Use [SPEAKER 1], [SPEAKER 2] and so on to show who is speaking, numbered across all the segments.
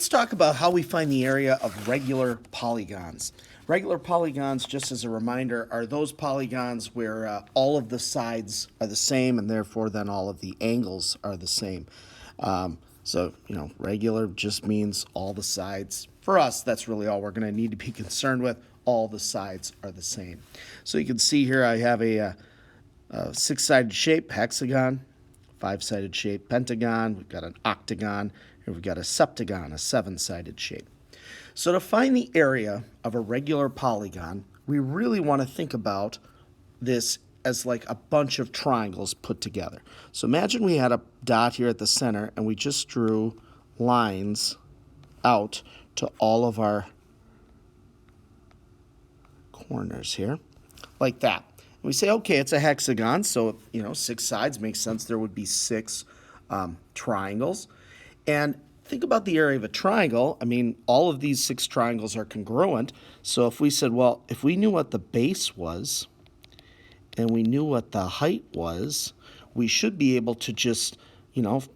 [SPEAKER 1] Let's talk about how we find the area of regular polygons. Regular polygons, just as a reminder, are those polygons where all of the sides are the same and therefore then all of the angles are the same. Regular just means all the sides. For us, that's really all we're going to need to be concerned with. All the sides are the same. So you can see here I have a six-sided shape, hexagon, five-sided shape, pentagon. We've got an octagon. Here we've got a septagon, a seven-sided shape. So to find the area of a regular polygon, we really want to think about this as like a bunch of triangles put together. So imagine we had a dot here at the center and we just drew lines out to all of our corners here, like that. And we say, okay, it's a hexagon, so, six sides makes sense. There would be six triangles. And think about the area of a triangle. I mean, all of these six triangles are congruent. So if we said, well, if we knew what the base was and we knew what the height was, we should be able to just,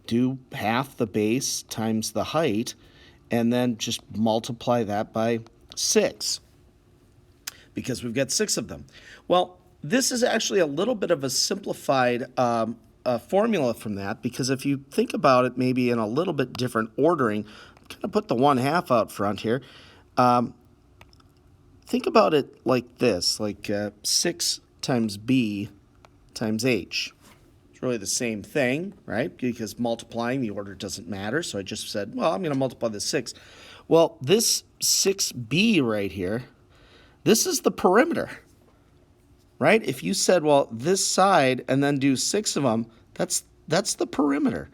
[SPEAKER 1] do half the base times the height and then just multiply that by 6 because we've got 6 of them. Well, this is actually a little bit of a simplified formula from that, because if you think about it maybe in a little bit different ordering, kind of put the 1/2 out front here. Think about it like this, like 6 times b times h. It's really the same thing, right? Because multiplying, the order doesn't matter. So I just said, well, I'm going to multiply the 6. Well, this 6b right here, this is the perimeter, right? If you said, well, this side and then do 6 of them, that's the perimeter.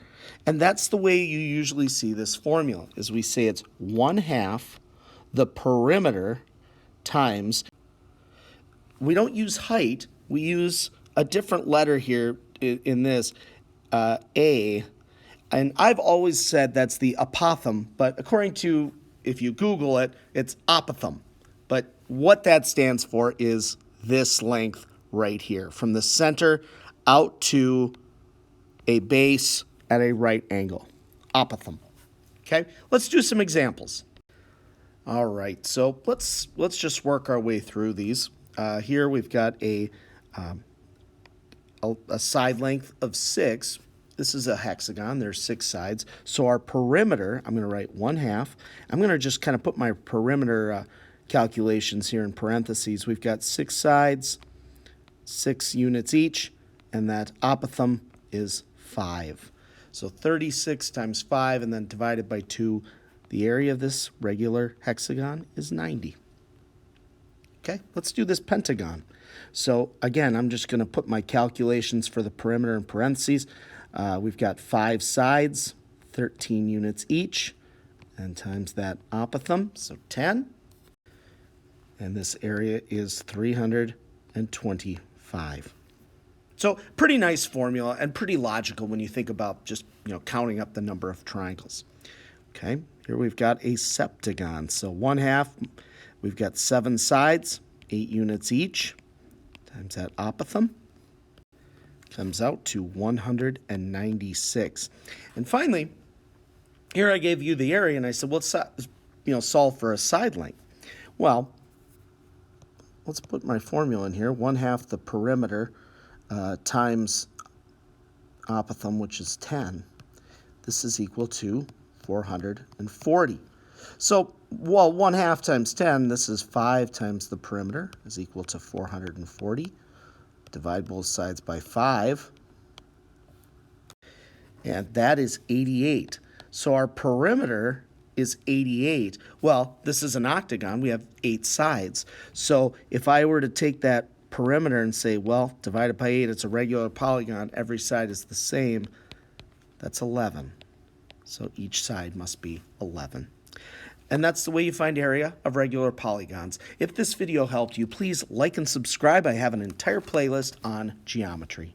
[SPEAKER 1] And that's the way you usually see this formula, is we say it's 1/2 the perimeter times. We don't use height. We use a different letter here in this, A. And I've always said that's the apothem, but according to, if you Google it, it's opothem. But what that stands for is this length right here, from the center out to a base at a right angle, opothem. Okay, let's do some examples. All right, so let's just work our way through these. Here we've got a side length of 6. This is a hexagon. There's 6 sides. So our perimeter, I'm going to write 1/2. I'm going to just kind of put my perimeter calculations here in parentheses. We've got 6 sides, 6 units each, and that opothem is 5. So 36 times 5 and then divided by 2. The area of this regular hexagon is 90. Okay, let's do this pentagon. So again, I'm just going to put my calculations for the perimeter in parentheses. We've got 5 sides, 13 units each, and times that opothem, so 10. And this area is 325. So pretty nice formula and pretty logical when you think about just, counting up the number of triangles. Okay, here we've got a septagon. So 1/2, we've got 7 sides, 8 units each, times that opothem, comes out to 196. And finally, here I gave you the area and I said, well, let's solve for a side length. Well, let's put my formula in here. 1/2 the perimeter times opothem, which is 10. This is equal to 440. So, 1/2 times 10, this is 5 times the perimeter, is equal to 440. Divide both sides by 5. And that is 88. So our perimeter is 88. Well, this is an octagon. We have 8 sides. So if I were to take that perimeter and say, well, divided by 8, it's a regular polygon. Every side is the same. That's 11. So each side must be 11. And that's the way you find area of regular polygons. If this video helped you, please like and subscribe. I have an entire playlist on geometry.